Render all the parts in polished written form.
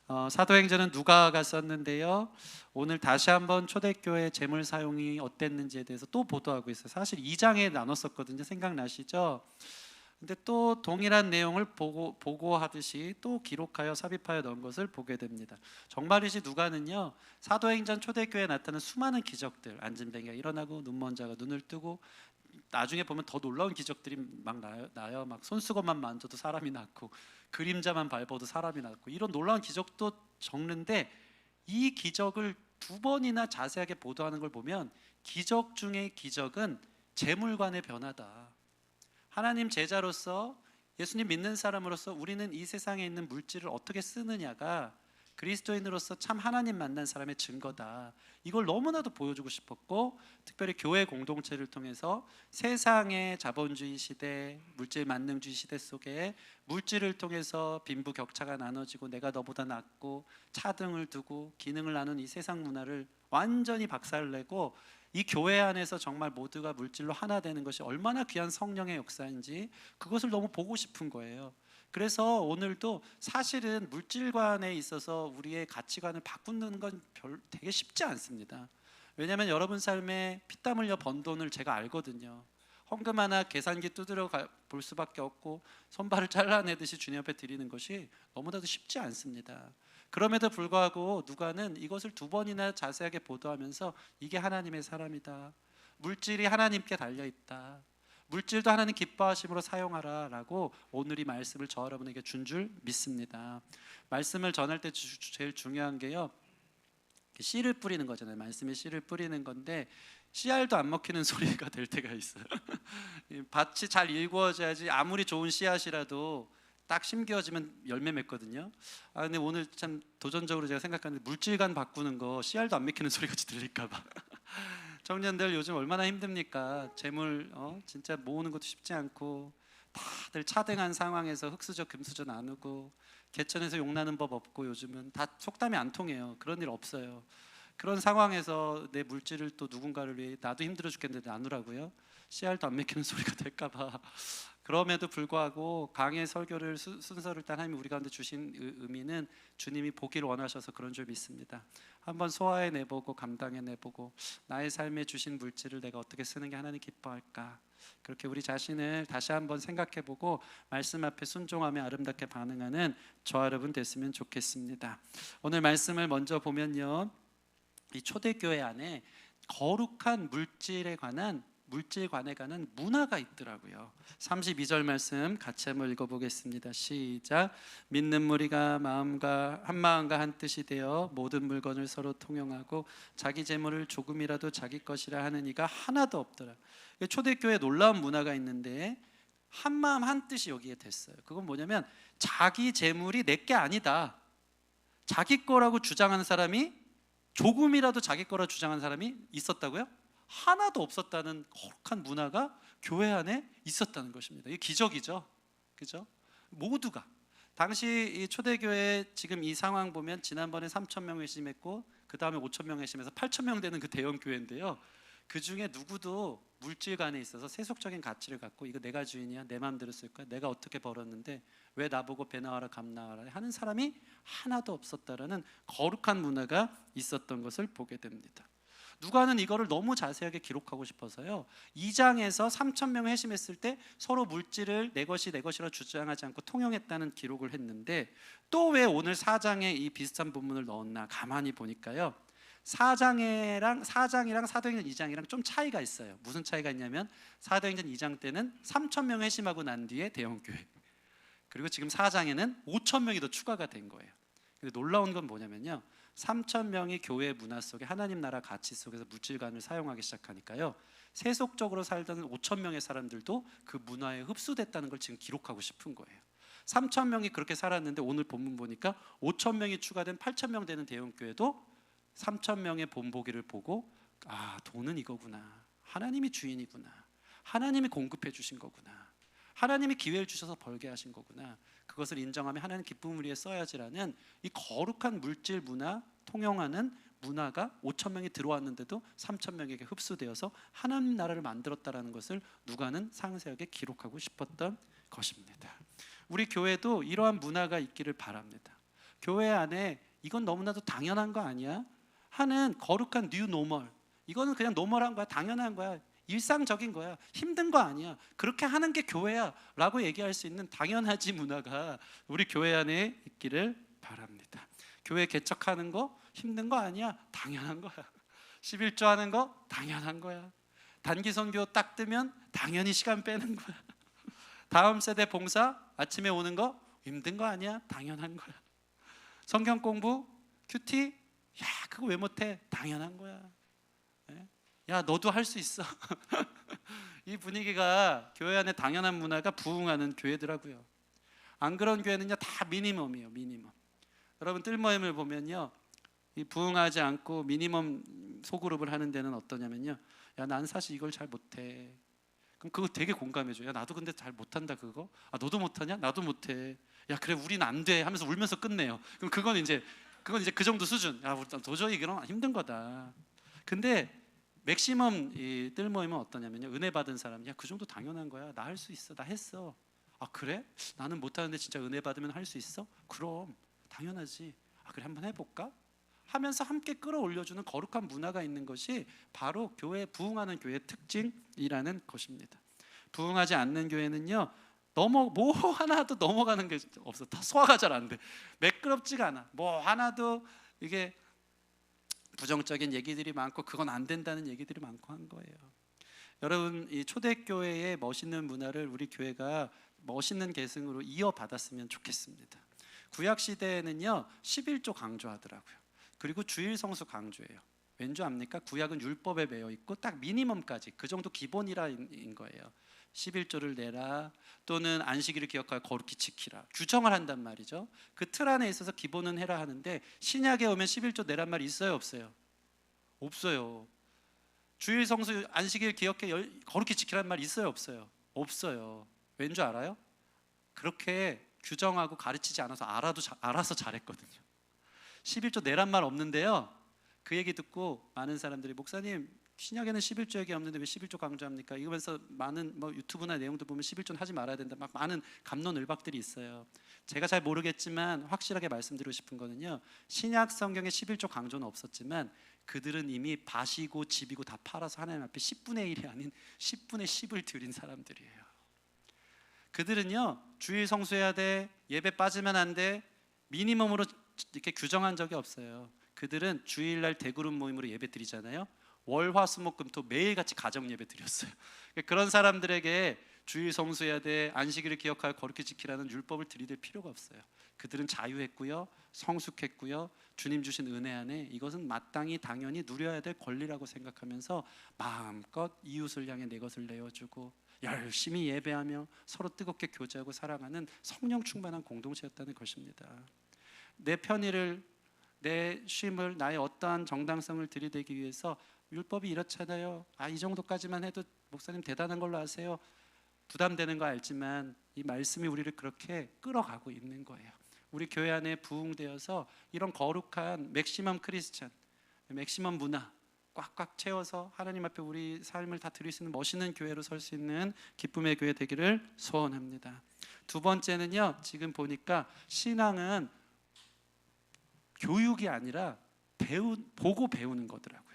아멘. 사도행전은 누가가 썼는데요. 오늘 다시 한번 초대교회 재물 사용이 어땠는지에 대해서 또 보도하고 있어요. 사실 2장에 나눴었거든요. 생각나시죠? 근데 또 동일한 내용을 보고하듯이 또 기록하여 삽입하여 넣은 것을 보게 됩니다. 정말이지 누가는요, 사도행전 초대교회에 나타난 수많은 기적들, 앉은 뱅이가 일어나고 눈먼 자가 눈을 뜨고, 나중에 보면 더 놀라운 기적들이 막 나요. 막 손수건만 만져도 사람이 낫고, 그림자만 밟아도 사람이 낫고, 이런 놀라운 기적도 적는데, 이 기적을 두 번이나 자세하게 보도하는 걸 보면 기적 중의 기적은 재물관의 변화다. 하나님 제자로서, 예수님 믿는 사람으로서 우리는 이 세상에 있는 물질을 어떻게 쓰느냐가 그리스도인으로서 참 하나님 만난 사람의 증거다. 이걸 너무나도 보여주고 싶었고, 특별히 교회 공동체를 통해서 세상의 자본주의 시대, 물질 만능주의 시대 속에 물질을 통해서 빈부격차가 나눠지고 내가 너보다 낫고 차등을 두고 기능을 나눈 이 세상 문화를 완전히 박살내고, 이 교회 안에서 정말 모두가 물질로 하나 되는 것이 얼마나 귀한 성령의 역사인지 그것을 너무 보고 싶은 거예요. 그래서 오늘도 사실은 물질관에 있어서 우리의 가치관을 바꾸는 건 되게 쉽지 않습니다. 왜냐하면 여러분 삶에 피땀 흘려 번 돈을 제가 알거든요. 헌금 하나 계산기 두드려 볼 수밖에 없고, 손발을 잘라내듯이 주님 앞에 드리는 것이 너무나도 쉽지 않습니다. 그럼에도 불구하고 누가는 이것을 두 번이나 자세하게 보도하면서 이게 하나님의 사람이다, 물질이 하나님께 달려있다, 물질도 하나님 기뻐하심으로 사용하라 라고 오늘 이 말씀을 저 여러분에게 준 줄 믿습니다. 말씀을 전할 때 제일 중요한 게요, 씨를 뿌리는 거잖아요. 말씀에 씨를 뿌리는 건데 씨알도 안 먹히는 소리가 될 때가 있어요. 밭이 잘 일구어져야지 아무리 좋은 씨앗이라도 딱 심겨지면 열매 맺거든요. 근데 오늘 참 도전적으로 제가 생각하는데, 물질관 바꾸는 거 씨알도 안 먹히는 소리 같이 들릴까 봐. 청년들 요즘 얼마나 힘듭니까? 재물 진짜 모으는 것도 쉽지 않고, 다들 차등한 상황에서 흙수저 금수저 나누고, 개천에서 용나는 법 없고, 요즘은 다 속담이 안 통해요. 그런 일 없어요. 그런 상황에서 내 물질을 또 누군가를 위해, 나도 힘들어 죽겠는데 나누라고요? 씨알도 안 먹히는 소리가 될까 봐. 그럼에도 불구하고 강의 설교를 순서를 딴 하나님이 우리 가운데 주신 의미는 주님이 보기를 원하셔서 그런 줄 믿습니다. 한번 소화해내보고 감당해내보고, 나의 삶에 주신 물질을 내가 어떻게 쓰는 게 하나님 기뻐할까, 그렇게 우리 자신을 다시 한번 생각해보고 말씀 앞에 순종하며 아름답게 반응하는 저와 여러분 됐으면 좋겠습니다. 오늘 말씀을 먼저 보면요, 이 초대교회 안에 거룩한 물질에 관한, 물질관에 관한 문화가 있더라고요. 32절 말씀 같이 한번 읽어보겠습니다. 시작. 믿는 무리가 한 마음과 한 뜻이 되어 모든 물건을 서로 통용하고 자기 재물을 조금이라도 자기 것이라 하는 이가 하나도 없더라. 초대교회에 놀라운 문화가 있는데 한 마음 한 뜻이 여기에 됐어요. 그건 뭐냐면 자기 재물이 내게 아니다, 자기 거라고 주장하는 사람이, 조금이라도 자기 거라 주장하는 사람이 있었다고요? 하나도 없었다는 거룩한 문화가 교회 안에 있었다는 것입니다. 이게 기적이죠, 그죠? 모두가 당시 이 초대교회, 지금 이 상황 보면 지난번에 3,000명 회심했고 그 다음에 5,000명 회심해서 8,000명 되는 그 대형 교회인데요, 그 중에 누구도 물질관에 있어서 세속적인 가치를 갖고 이거 내가 주인이야, 내 마음대로 쓸 거야, 내가 어떻게 벌었는데 왜 나보고 배 나와라 감 나와라 하는 사람이 하나도 없었다라는 거룩한 문화가 있었던 것을 보게 됩니다. 누가는 이거를 너무 자세하게 기록하고 싶어서요, 2장에서 3,000명 회심했을 때 서로 물질을 내 것이 내 것이라 주장하지 않고 통용했다는 기록을 했는데, 또 왜 오늘 4장에 이 비슷한 부분을 넣었나 가만히 보니까요, 4장이랑 사도행전 2장이랑 좀 차이가 있어요. 무슨 차이가 있냐면, 사도행전 2장 때는 3,000명 회심하고 난 뒤에 대형교회, 그리고 지금 4장에는 5,000명이 더 추가가 된 거예요. 근데 놀라운 건 뭐냐면요, 3,000명이 교회 문화 속에, 하나님 나라 가치 속에서 물질관을 사용하기 시작하니까요, 세속적으로 살던 5,000명의 사람들도 그 문화에 흡수됐다는 걸 지금 기록하고 싶은 거예요. 3,000명이 그렇게 살았는데 오늘 본문 보니까 5,000명이 추가된 8,000명 되는 대형교회도 3,000명의 본보기를 보고, 돈은 이거구나, 하나님이 주인이구나, 하나님이 공급해 주신 거구나, 하나님이 기회를 주셔서 벌게 하신 거구나, 그것을 인정하며 하나님 기쁨을 위해 써야지라는 이 거룩한 물질 문화, 통용하는 문화가 5,000명이 들어왔는데도 3,000명에게 흡수되어서 하나님 나라를 만들었다라는 것을 누가는 상세하게 기록하고 싶었던 것입니다. 우리 교회도 이러한 문화가 있기를 바랍니다. 교회 안에 이건 너무나도 당연한 거 아니야? 하는 거룩한 뉴 노멀, 이거는 그냥 노멀한 거야, 당연한 거야, 일상적인 거야, 힘든 거 아니야, 그렇게 하는 게 교회야 라고 얘기할 수 있는 당연하지 문화가 우리 교회 안에 있기를 바랍니다. 교회 개척하는 거 힘든 거 아니야, 당연한 거야. 11조 하는 거 당연한 거야. 단기 선교 딱 뜨면 당연히 시간 빼는 거야. 다음 세대 봉사 아침에 오는 거 힘든 거 아니야, 당연한 거야. 성경 공부 큐티, 야 그거 왜 못해, 당연한 거야. 야 너도 할 수 있어. 이 분위기가 교회 안에 당연한 문화가 부흥하는 교회더라고요. 안 그런 교회는요 다 미니멈이에요, 미니멈. 여러분 뜰모임을 보면요, 이 부흥하지 않고 미니멈 소그룹을 하는 데는 어떠냐면요, 야 난 사실 이걸 잘 못해. 그럼 그거 되게 공감해줘. 야 나도 근데 잘 못한다 그거. 아 너도 못하냐? 나도 못해. 야 그래 우린 안 돼 하면서 울면서 끝내요. 그럼 그건 이제 그 정도 수준. 야 우리 도저히 그런 힘든 거다. 근데 맥시멈 이 뜰모임은 어떠냐면요, 은혜 받은 사람, 야 그 정도 당연한 거야, 나 할 수 있어, 나 했어. 아 그래? 나는 못하는데 진짜 은혜 받으면 할 수 있어? 그럼 당연하지. 아 그래 한번 해볼까? 하면서 함께 끌어올려주는 거룩한 문화가 있는 것이 바로 교회, 부흥하는 교회의 특징이라는 것입니다. 부흥하지 않는 교회는요 뭐 하나도 넘어가는 게 없어. 다 소화가 잘 안 돼. 매끄럽지가 않아. 뭐 하나도 이게 부정적인 얘기들이 많고 그건 안 된다는 얘기들이 많고 한 거예요. 여러분 이 초대교회의 멋있는 문화를 우리 교회가 멋있는 계승으로 이어받았으면 좋겠습니다. 구약 시대에는요 11조 강조하더라고요. 그리고 주일 성수 강조해요. 왠지 압니까? 구약은 율법에 매여 있고 딱 미니멈까지 그 정도 기본이라인 거예요. 11조를 내라, 또는 안식일을 기억하여 거룩히 지키라, 규정을 한단 말이죠. 그 틀 안에 있어서 기본은 해라 하는데, 신약에 오면 11조 내란 말이 있어요, 없어요? 없어요. 주일 성수 안식일 기억해 거룩히 지키라는 말 있어요, 없어요? 없어요. 왠 줄 알아요? 그렇게 규정하고 가르치지 않아서 알아서 잘했거든요. 11조 내란 말 없는데요, 그 얘기 듣고 많은 사람들이 목사님 신약에는 11조 얘기 없는데 왜 11조 강조합니까? 이러면서 많은 유튜브나 내용도 보면 11조는 하지 말아야 된다, 막 많은 갑론을박들이 있어요. 제가 잘 모르겠지만 확실하게 말씀드리고 싶은 거는요, 신약 성경에 11조 강조는 없었지만 그들은 이미 밭이고 집이고 다 팔아서 하나님 앞에 10분의 1이 아닌 10분의 10을 드린 사람들이에요. 그들은요 주일 성수해야 돼, 예배 빠지면 안 돼, 미니멈으로 이렇게 규정한 적이 없어요. 그들은 주일날 대그룹 모임으로 예배 드리잖아요. 월, 화, 수, 목, 금, 토 매일같이 가정 예배 드렸어요. 그런 사람들에게 주일 성수해야 돼, 안식일을 기억하여 거룩히 지키라는 율법을 들이댈 필요가 없어요. 그들은 자유했고요, 성숙했고요, 주님 주신 은혜 안에 이것은 마땅히 당연히 누려야 될 권리라고 생각하면서 마음껏 이웃을 향해 내 것을 내어주고 열심히 예배하며 서로 뜨겁게 교제하고 사랑하는 성령 충만한 공동체였다는 것입니다. 내 편의를, 내 쉼을, 나의 어떠한 정당성을 들이대기 위해서 율법이 이렇잖아요, 이 정도까지만 해도 목사님 대단한 걸로 아세요, 부담되는 거 알지만 이 말씀이 우리를 그렇게 끌어가고 있는 거예요. 우리 교회 안에 부흥되어서 이런 거룩한 맥시멈 크리스찬, 맥시멈 문화 꽉꽉 채워서 하나님 앞에 우리 삶을 다 드릴 수 있는 멋있는 교회로 설 수 있는 기쁨의 교회 되기를 소원합니다. 두 번째는요, 지금 보니까 신앙은 교육이 아니라 보고 배우는 거더라고요.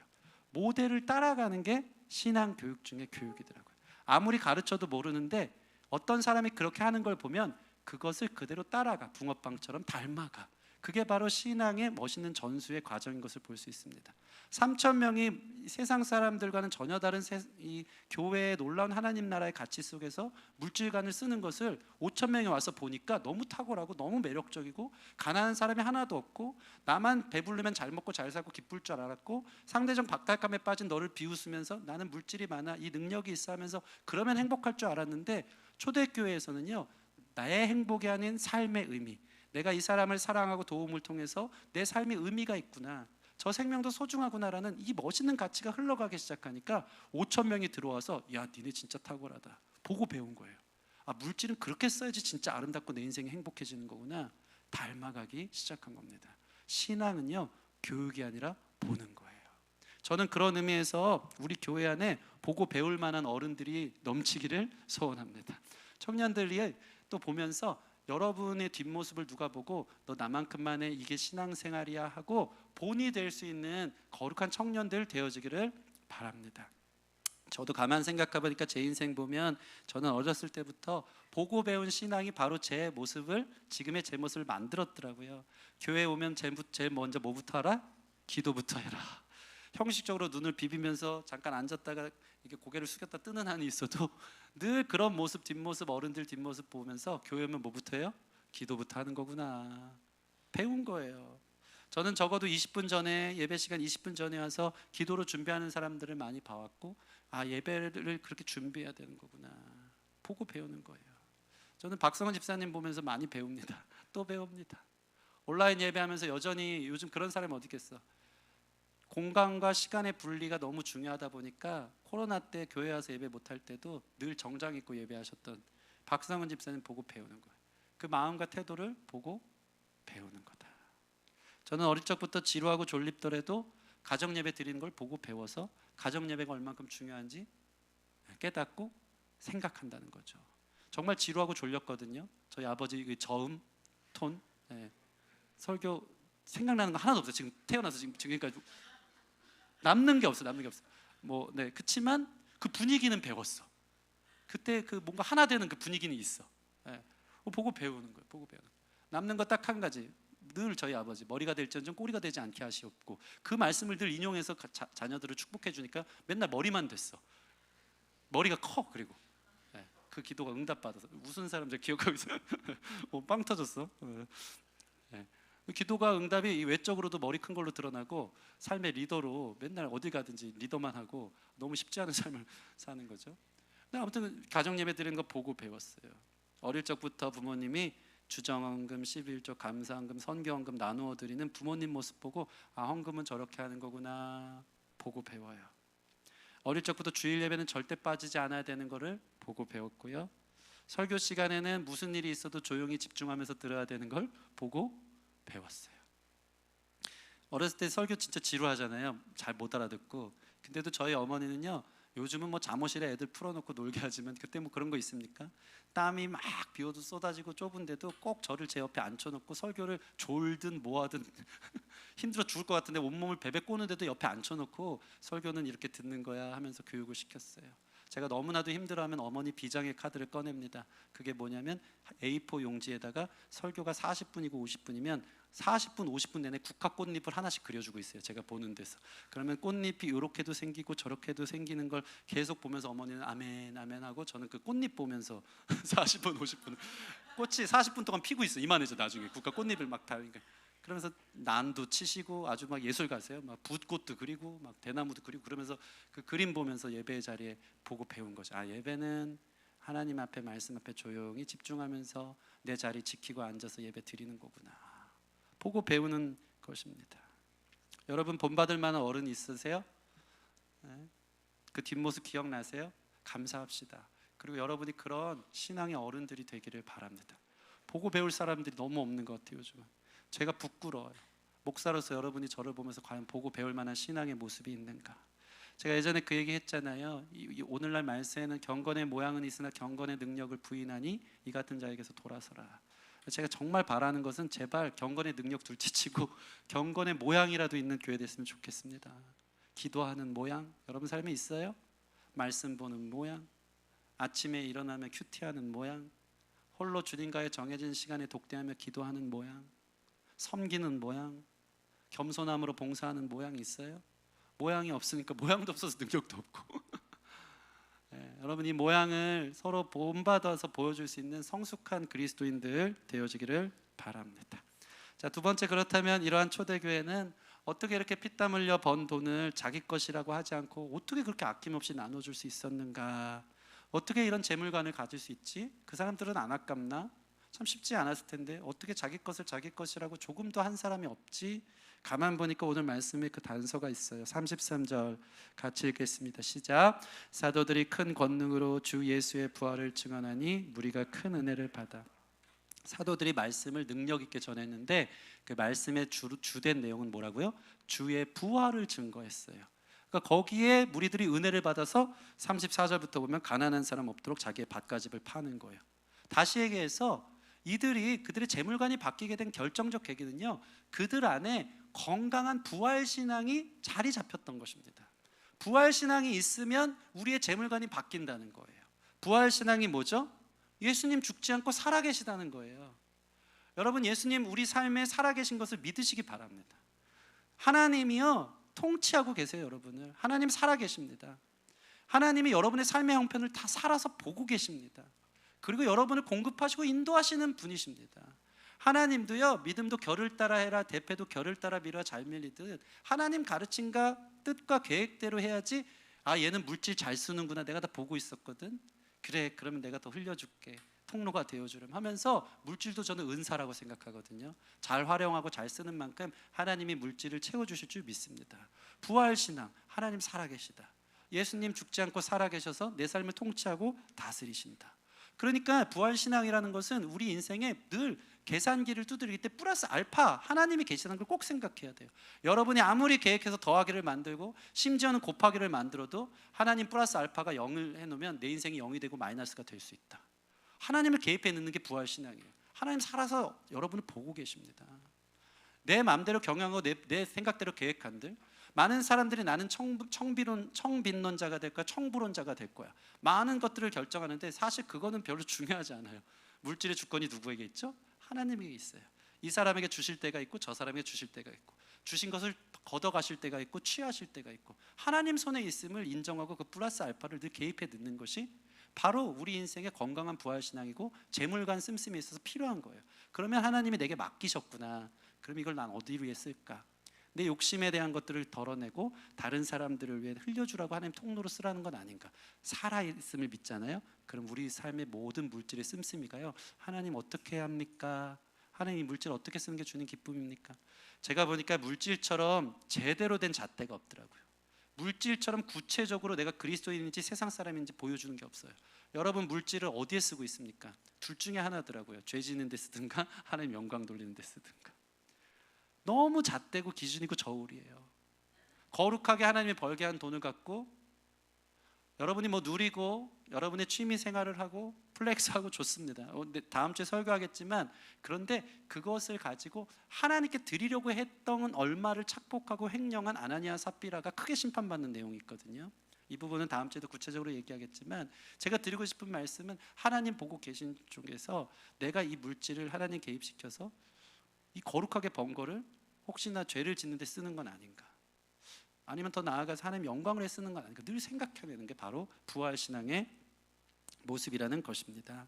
모델을 따라가는 게 신앙 교육 중에 교육이더라고요. 아무리 가르쳐도 모르는데 어떤 사람이 그렇게 하는 걸 보면 그것을 그대로 따라가, 붕어빵처럼 닮아가. 그게 바로 신앙의 멋있는 전수의 과정인 것을 볼 수 있습니다. 3,000명이 세상 사람들과는 전혀 다른 이 교회의 놀라운 하나님 나라의 가치 속에서 물질관을 쓰는 것을 5,000명이 와서 보니까 너무 탁월하고 너무 매력적이고, 가난한 사람이 하나도 없고 나만 배부르면 잘 먹고 잘 살고 기쁠 줄 알았고, 상대적 박탈감에 빠진 너를 비웃으면서 나는 물질이 많아, 이 능력이 있어 하면서 그러면 행복할 줄 알았는데, 초대교회에서는요 나의 행복이 아닌 삶의 의미, 내가 이 사람을 사랑하고 도움을 통해서 내 삶이 의미가 있구나, 저 생명도 소중하구나라는 이 멋있는 가치가 흘러가기 시작하니까 5,000명이 들어와서 야 니네 진짜 탁월하다, 보고 배운 거예요. 물질은 그렇게 써야지 진짜 아름답고 내 인생이 행복해지는 거구나, 닮아가기 시작한 겁니다. 신앙은요 교육이 아니라 보는 거예요. 저는 그런 의미에서 우리 교회 안에 보고 배울 만한 어른들이 넘치기를 소원합니다. 청년들이 또 보면서 여러분의 뒷모습을 누가 보고 너 나만큼만의 이게 신앙생활이야 하고 본이 될 수 있는 거룩한 청년들 되어지기를 바랍니다. 저도 가만 생각해 보니까 제 인생 보면 저는 어렸을 때부터 보고 배운 신앙이 바로 제 모습을, 지금의 제 모습을 만들었더라고요. 교회 오면 제일 먼저 뭐부터 하라? 기도부터 해라. 형식적으로 눈을 비비면서 잠깐 앉았다가 이게 고개를 숙였다 뜨는 한이 있어도 늘 그런 모습, 뒷모습, 어른들 뒷모습 보면서 교회 오면 뭐부터 해요? 기도부터 하는 거구나. 배운 거예요. 저는 적어도 20분 전에, 예배 시간 20분 전에 와서 기도로 준비하는 사람들을 많이 봐왔고, 아, 예배를 그렇게 준비해야 되는 거구나 보고 배우는 거예요. 저는 박성원 집사님 보면서 많이 배웁니다. 또 배웁니다. 온라인 예배하면서 여전히 요즘 그런 사람이 어디 있겠어. 공간과 시간의 분리가 너무 중요하다 보니까 코로나 때 교회 와서 예배 못할 때도 늘 정장 입고 예배하셨던 박성원 집사님 보고 배우는 거예요. 그 마음과 태도를 보고 배우는 거다. 저는 어릴 적부터 지루하고 졸립더라도 가정 예배 드리는 걸 보고 배워서 가정 예배가 얼만큼 중요한지 깨닫고 생각한다는 거죠. 정말 지루하고 졸렸거든요. 저희 아버지 그 저음, 톤, 설교 생각나는 거 하나도 없어요. 지금 태어나서 지금까지 남는 게 없어. 그치만 그 분위기는 배웠어. 그때 그 뭔가 하나 되는 그 분위기는 있어. 보고 배우는 거예요. 보고 배우는 거예요. 남는 거 딱 한 가지. 늘 저희 아버지 머리가 될지언정 꼬리가 되지 않게 하시옵고, 그 말씀을 늘 인용해서 자녀들을 축복해 주니까 맨날 머리만 됐어. 머리가 커. 그리고 그 기도가 응답받아서 웃은 사람들 기억하고 있어요. 빵 터졌어. 기도가 응답이 외적으로도 머리 큰 걸로 드러나고 삶의 리더로 맨날 어디 가든지 리더만 하고 너무 쉽지 않은 삶을 사는 거죠. 근데 아무튼 가정 예배 드리는 거 보고 배웠어요. 어릴 적부터 부모님이 주정헌금, 11조, 감사헌금, 선교헌금 나누어 드리는 부모님 모습 보고 아, 헌금은 저렇게 하는 거구나 보고 배워요. 어릴 적부터 주일 예배는 절대 빠지지 않아야 되는 거를 보고 배웠고요. 설교 시간에는 무슨 일이 있어도 조용히 집중하면서 들어야 되는 걸 보고 배웠어요. 어렸을 때 설교 진짜 지루하잖아요. 잘 못 알아듣고. 근데도 저희 어머니는요, 요즘은 뭐 잠옷실에 애들 풀어놓고 놀게 하지만 그때 뭐 그런 거 있습니까? 땀이 막 비 오도 쏟아지고 좁은데도 꼭 저를 제 옆에 앉혀놓고 설교를 졸든 뭐하든 힘들어 죽을 것 같은데 온몸을 베베 꼬는데도 옆에 앉혀놓고 설교는 이렇게 듣는 거야 하면서 교육을 시켰어요. 제가 너무나도 힘들어하면 어머니 비장의 카드를 꺼냅니다. 그게 뭐냐면 A4 용지에다가 설교가 40분이고 50분이면 40분, 50분 내내 국화 꽃잎을 하나씩 그려주고 있어요. 제가 보는 데서. 그러면 꽃잎이 이렇게도 생기고 저렇게도 생기는 걸 계속 보면서 어머니는 아멘, 아멘 하고 저는 그 꽃잎 보면서 40분, 50분 꽃이 40분 동안 피고 있어. 이만해져 나중에 국화 꽃잎을 막 달니까. 그러면서 난도 치시고 아주 막 예술가세요. 막 붓꽃도 그리고 막 대나무도 그리고 그러면서 그 그림 보면서 예배 자리에 보고 배운 거죠. 아, 예배는 하나님 앞에 말씀 앞에 조용히 집중하면서 내 자리 지키고 앉아서 예배 드리는 거구나. 보고 배우는 것입니다. 여러분 본받을 만한 어른 있으세요? 그 뒷모습 기억나세요? 감사합시다. 그리고 여러분이 그런 신앙의 어른들이 되기를 바랍니다. 보고 배울 사람들이 너무 없는 것 같아요. 요즘은 제가 부끄러워요. 목사로서 여러분이 저를 보면서 과연 보고 배울 만한 신앙의 모습이 있는가. 제가 예전에 그 얘기 했잖아요. 오늘날 말세에는 경건의 모양은 있으나 경건의 능력을 부인하니 이 같은 자에게서 돌아서라. 제가 정말 바라는 것은 제발 경건의 능력 둘째치고 경건의 모양이라도 있는 교회 됐으면 좋겠습니다. 기도하는 모양 여러분 삶에 있어요? 말씀 보는 모양, 아침에 일어나면 큐티하는 모양, 홀로 주님과의 정해진 시간에 독대하며 기도하는 모양, 섬기는 모양, 겸손함으로 봉사하는 모양이 있어요? 모양이 없으니까 모양도 없어서 능력도 없고 여러분 이 모양을 서로 본받아서 보여줄 수 있는 성숙한 그리스도인들 되어지기를 바랍니다. 자, 두 번째, 그렇다면 이러한 초대교회는 어떻게 이렇게 피땀 흘려 번 돈을 자기 것이라고 하지 않고 어떻게 그렇게 아낌없이 나눠줄 수 있었는가? 어떻게 이런 재물관을 가질 수 있지? 그 사람들은 안 아깝나? 참 쉽지 않았을 텐데 어떻게 자기 것을 자기 것이라고 조금도 한 사람이 없지? 가만 보니까 오늘 말씀에 그 단서가 있어요. 33절 같이 읽겠습니다. 시작. 사도들이 큰 권능으로 주 예수의 부활을 증언하니 무리가 큰 은혜를 받아. 사도들이 말씀을 능력 있게 전했는데 그 말씀의 주된 내용은 뭐라고요? 주의 부활을 증거했어요. 그러니까 거기에 무리들이 은혜를 받아서 34절부터 보면 가난한 사람 없도록 자기의 밭가집을 파는 거예요. 다시 얘기해서 이들이 그들의 재물관이 바뀌게 된 결정적 계기는요, 그들 안에 건강한 부활신앙이 자리 잡혔던 것입니다. 부활신앙이 있으면 우리의 재물관이 바뀐다는 거예요. 부활신앙이 뭐죠? 예수님 죽지 않고 살아계시다는 거예요. 여러분, 예수님 우리 삶에 살아계신 것을 믿으시기 바랍니다. 하나님이요 통치하고 계세요. 여러분을 하나님 살아계십니다. 하나님이 여러분의 삶의 형편을 다 살아서 보고 계십니다. 그리고 여러분을 공급하시고 인도하시는 분이십니다. 하나님도요, 믿음도 결을 따라 해라, 대패도 결을 따라 밀어 잘 밀리듯 하나님 가르침과 뜻과 계획대로 해야지, 아 얘는 물질 잘 쓰는구나, 내가 다 보고 있었거든, 그래 그러면 내가 더 흘려줄게, 통로가 되어주렴 하면서, 물질도 저는 은사라고 생각하거든요. 잘 활용하고 잘 쓰는 만큼 하나님이 물질을 채워주실 줄 믿습니다. 부활신앙, 하나님 살아계시다. 예수님 죽지 않고 살아계셔서 내 삶을 통치하고 다스리신다. 그러니까 부활신앙이라는 것은 우리 인생에 늘 계산기를 두드릴 때 플러스 알파 하나님이 계시다는 걸 꼭 생각해야 돼요. 여러분이 아무리 계획해서 더하기를 만들고 심지어는 곱하기를 만들어도 하나님 플러스 알파가 0을 해놓으면 내 인생이 0이 되고 마이너스가 될 수 있다. 하나님을 개입해 넣는 게 부활신앙이에요. 하나님 살아서 여러분을 보고 계십니다. 내 마음대로 경영하고 내 생각대로 계획한들, 많은 사람들이 나는 청빈론자가 될 거야, 청부론자가 될 거야, 많은 것들을 결정하는데 사실 그거는 별로 중요하지 않아요. 물질의 주권이 누구에게 있죠? 하나님에게 있어요. 이 사람에게 주실 때가 있고 저 사람에게 주실 때가 있고, 주신 것을 걷어가실 때가 있고 취하실 때가 있고, 하나님 손에 있음을 인정하고 그 플러스 알파를 늘 개입해 넣는 것이 바로 우리 인생의 건강한 부활신앙이고 재물관 씀씀에 있어서 필요한 거예요. 그러면 하나님이 내게 맡기셨구나, 그럼 이걸 난 어디로 위해 쓸까? 내 욕심에 대한 것들을 덜어내고 다른 사람들을 위해 흘려주라고 하나님 통로로 쓰라는 건 아닌가? 살아있음을 믿잖아요. 그럼 우리 삶의 모든 물질의 씀씀이가요, 하나님 어떻게 해야 합니까? 하나님 이 물질 어떻게 쓰는 게 주님 기쁨입니까? 제가 보니까 물질처럼 제대로 된 잣대가 없더라고요. 물질처럼 구체적으로 내가 그리스도인인지 세상 사람인지 보여주는 게 없어요. 여러분 물질을 어디에 쓰고 있습니까? 둘 중에 하나더라고요. 죄 짓는 데 쓰든가 하나님 영광 돌리는 데 쓰든가. 너무 잣대고 기준이고 저울이에요. 거룩하게 하나님이 벌게 한 돈을 갖고 여러분이 뭐 누리고 여러분의 취미 생활을 하고 플렉스하고 좋습니다. 다음 주에 설교하겠지만, 그런데 그것을 가지고 하나님께 드리려고 했던 얼마를 착복하고 횡령한 아나니아 삽비라가 크게 심판받는 내용이 있거든요. 이 부분은 다음 주에도 구체적으로 얘기하겠지만, 제가 드리고 싶은 말씀은 하나님 보고 계신 쪽에서 내가 이 물질을 하나님 개입시켜서 이 거룩하게 번 거를 혹시나 죄를 짓는 데 쓰는 건 아닌가, 아니면 더 나아가서 하나님 영광을 해 쓰는 건 아닌가, 늘 생각해내는 게 바로 부활신앙의 모습이라는 것입니다.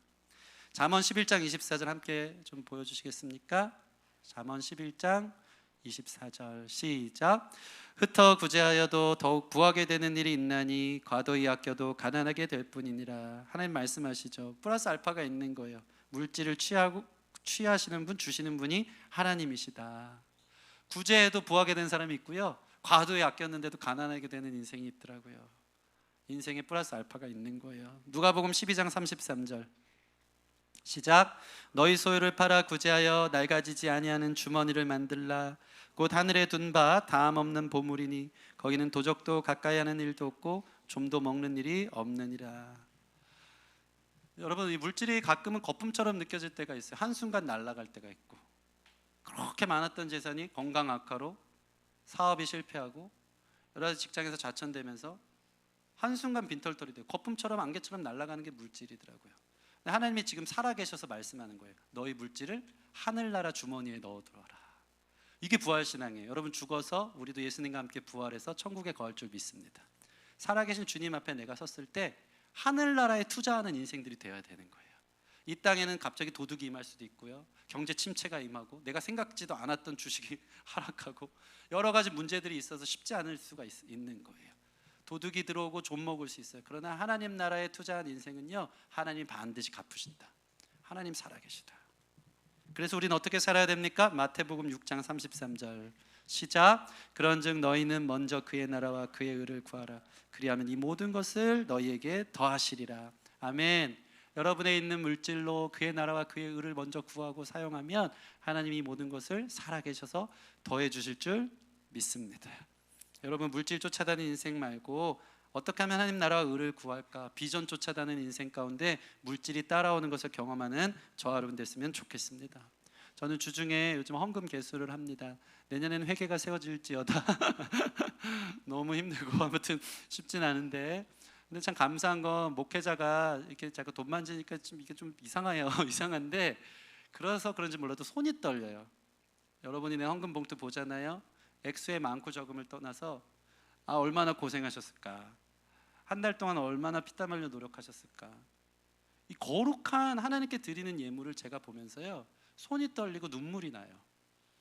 잠언 11장 24절 함께 좀 보여주시겠습니까? 잠언 11장 24절 시작. 흩어 구제하여도 더욱 부하게 되는 일이 있나니 과도히 아껴도 가난하게 될 뿐이니라. 하나님 말씀하시죠. 플러스 알파가 있는 거예요. 물질을 취하시는 분, 주시는 분이 하나님이시다. 구제해도 부하게 된 사람이 있고요, 과도히 아꼈는데도 가난하게 되는 인생이 있더라고요. 인생에 플러스 알파가 있는 거예요. 누가복음 12장 33절 시작. 너희 소유를 팔아 구제하여 낡아지지 아니하는 주머니를 만들라. 곧 하늘에 둔 바 다함 없는 보물이니 거기는 도적도 가까이 하는 일도 없고 좀도 먹는 일이 없느니라. 여러분, 이 물질이 가끔은 거품처럼 느껴질 때가 있어요. 한순간 날아갈 때가 있고, 그렇게 많았던 재산이 건강 악화로 사업이 실패하고 여러 가지 직장에서 좌천되면서 한순간 빈털털이 되고 거품처럼 안개처럼 날아가는 게 물질이더라고요. 근데 하나님이 지금 살아계셔서 말씀하는 거예요. 너희 물질을 하늘나라 주머니에 넣어두어라. 이게 부활신앙이에요. 여러분, 죽어서 우리도 예수님과 함께 부활해서 천국에 거할 줄 믿습니다. 살아계신 주님 앞에 내가 섰을 때 하늘나라에 투자하는 인생들이 되어야 되는 거예요. 이 땅에는 갑자기 도둑이 임할 수도 있고요, 경제 침체가 임하고 내가 생각지도 않았던 주식이 하락하고 여러 가지 문제들이 있어서 쉽지 않을 수가 있는 거예요. 도둑이 들어오고 좀 먹을 수 있어요. 그러나 하나님 나라에 투자한 인생은요, 하나님 반드시 갚으신다. 하나님 살아계시다. 그래서 우리는 어떻게 살아야 됩니까? 마태복음 6장 33절 시작. 그런즉 너희는 먼저 그의 나라와 그의 의를 구하라. 그리하면 이 모든 것을 너희에게 더하시리라. 아멘. 여러분의 있는 물질로 그의 나라와 그의 의를 먼저 구하고 사용하면 하나님이 모든 것을 살아계셔서 더해 주실 줄 믿습니다. 여러분, 물질 쫓아다니는 인생 말고 어떻게 하면 하나님 나라와 의를 구할까? 비전 쫓아다니는 인생 가운데 물질이 따라오는 것을 경험하는 저와 여러분 됐으면 좋겠습니다. 저는 주중에 요즘 헌금 개수를 합니다. 내년에는 회개가 세워질지어다. 너무 힘들고 아무튼 쉽진 않은데, 근데 참 감사한 건 목회자가 이렇게 자꾸 돈 만지니까 좀 이게 좀 이상해요. 이상한데 그래서 그런지 몰라도 손이 떨려요. 여러분이 내 헌금 봉투 보잖아요. 액수의 많고 적음을 떠나서 얼마나 고생하셨을까, 한 달 동안 얼마나 피땀 흘려 노력하셨을까. 이 거룩한 하나님께 드리는 예물을 제가 보면서요, 손이 떨리고 눈물이 나요.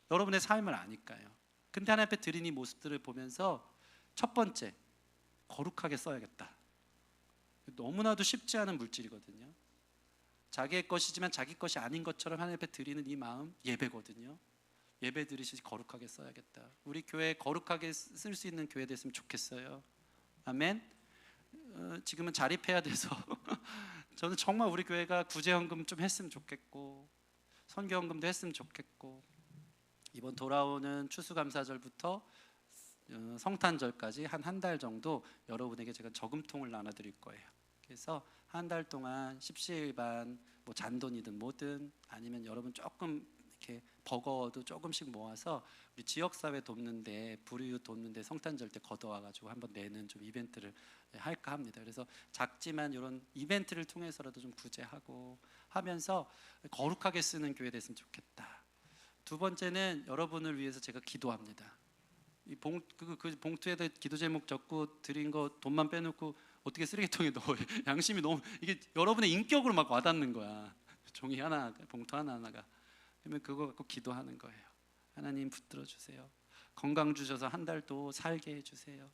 여러분의 삶을 아니까요. 근데 하나님 앞에 드린 이 모습들을 보면서 첫 번째, 거룩하게 써야겠다. 너무나도 쉽지 않은 물질이거든요. 자기의 것이지만 자기 것이 아닌 것처럼 하나님 앞에 드리는 이 마음, 예배거든요. 예배 드리시지 거룩하게 써야겠다. 우리 교회 거룩하게 쓸 수 있는 교회 됐으면 좋겠어요. 아멘. 지금은 자립해야 돼서 저는 정말 우리 교회가 구제헌금 좀 했으면 좋겠고, 선교헌금도 했으면 좋겠고, 이번 돌아오는 추수감사절부터 성탄절까지 한 달 정도 여러분에게 제가 저금통을 나눠드릴 거예요. 그래서 한 달 동안 십시일반, 뭐 잔돈이든 뭐든, 아니면 여러분 조금 이렇게 버거워도 조금씩 모아서 우리 지역사회 돕는데, 불우이웃 돕는데 성탄절 때 걷어와가지고 한번 내는 좀 이벤트를 할까 합니다. 그래서 작지만 이런 이벤트를 통해서라도 좀 구제하고 하면서 거룩하게 쓰는 교회 됐으면 좋겠다. 두 번째는 여러분을 위해서 제가 기도합니다. 이 봉투에다 기도 제목 적고 드린 거 돈만 빼놓고 어떻게 쓰레기통에 넣어요? 양심이 너무, 이게 여러분의 인격으로 막 와닿는 거야. 종이 하나, 봉투 하나하나가. 그러면 그거 갖고 기도하는 거예요. 하나님 붙들어 주세요. 건강 주셔서 한 달도 살게 해주세요.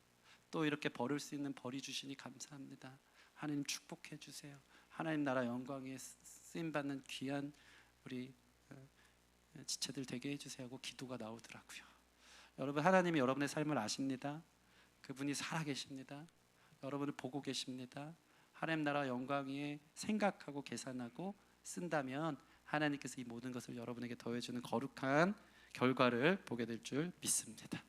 또 이렇게 벌을 수 있는 벌이 주시니 감사합니다. 하나님 축복해 주세요. 하나님 나라 영광에 쓰임 받는 귀한 우리 지체들 되게 해주세요 하고 기도가 나오더라고요. 여러분, 하나님이 여러분의 삶을 아십니다. 그분이 살아계십니다. 여러분을 보고 계십니다. 하나님 나라 영광 위에 생각하고 계산하고 쓴다면 하나님께서 이 모든 것을 여러분에게 더해주는 거룩한 결과를 보게 될 줄 믿습니다.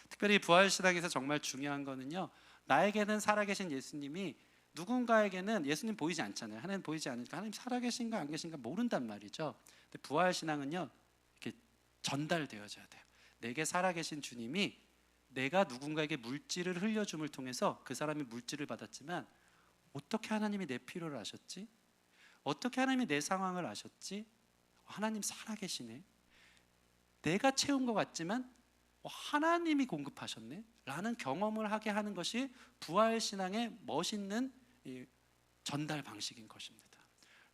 특별히 부활신앙에서 정말 중요한 거는요, 나에게는 살아계신 예수님이 누군가에게는 예수님 보이지 않잖아요. 하나님 보이지 않으니까 하나님 살아계신가 안 계신가 모른단 말이죠. 근데 부활신앙은요, 이렇게 전달되어져야 돼요. 내게 살아계신 주님이 내가 누군가에게 물질을 흘려줌을 통해서 그 사람이 물질을 받았지만, 어떻게 하나님이 내 필요를 아셨지? 어떻게 하나님이 내 상황을 아셨지? 하나님 살아계시네. 내가 채운 것 같지만 하나님이 공급하셨네 라는 경험을 하게 하는 것이 부활신앙의 멋있는 전달 방식인 것입니다.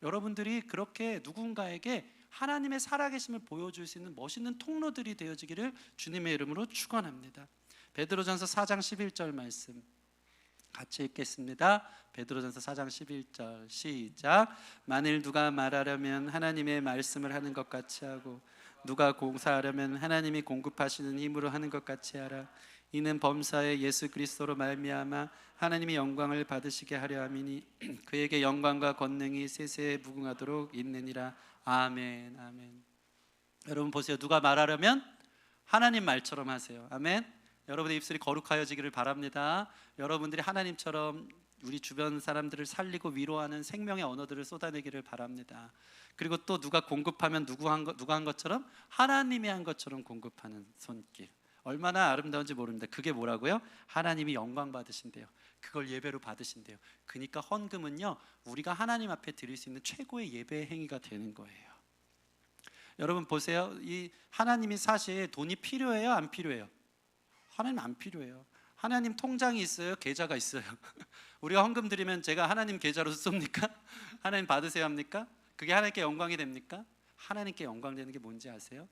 여러분들이 그렇게 누군가에게 하나님의 살아계심을 보여줄 수 있는 멋있는 통로들이 되어지기를 주님의 이름으로 축원합니다. 베드로전서 4장 11절 말씀 같이 읽겠습니다. 베드로전서 4장 11절 시작. 만일 누가 말하려면 하나님의 말씀을 하는 것 같이 하고, 누가 공사하려면 하나님이 공급하시는 힘으로 하는 것 같이 하라. 이는 범사에 예수 그리스도로 말미암아 하나님이 영광을 받으시게 하려 함이니 그에게 영광과 권능이 세세에 무궁하도록 있느니라. 아멘. 아멘. 여러분 보세요. 누가 말하려면 하나님 말처럼 하세요. 아멘. 여러분의 입술이 거룩하여지기를 바랍니다. 여러분들이 하나님처럼 우리 주변 사람들을 살리고 위로하는 생명의 언어들을 쏟아내기를 바랍니다. 그리고 또 누가 공급하면 누가 한 것처럼 하나님이 한 것처럼 공급하는 손길, 얼마나 아름다운지 모릅니다. 그게 뭐라고요? 하나님이 영광 받으신대요. 그걸 예배로 받으신대요. 그러니까 헌금은요, 우리가 하나님 앞에 드릴 수 있는 최고의 예배 행위가 되는 거예요. 여러분 보세요. 이 하나님이 사실 돈이 필요해요, 안 필요해요? 하나님 안 필요해요. 하나님 통장이 있어요, 계좌가 있어요. 우리가 헌금 드리면 제가 하나님 계좌로 쏩니까? 하나님 받으세요 합니까? 그게 하나님께 영광이 됩니까? 하나님께 영광 되는 게 뭔지 아세요?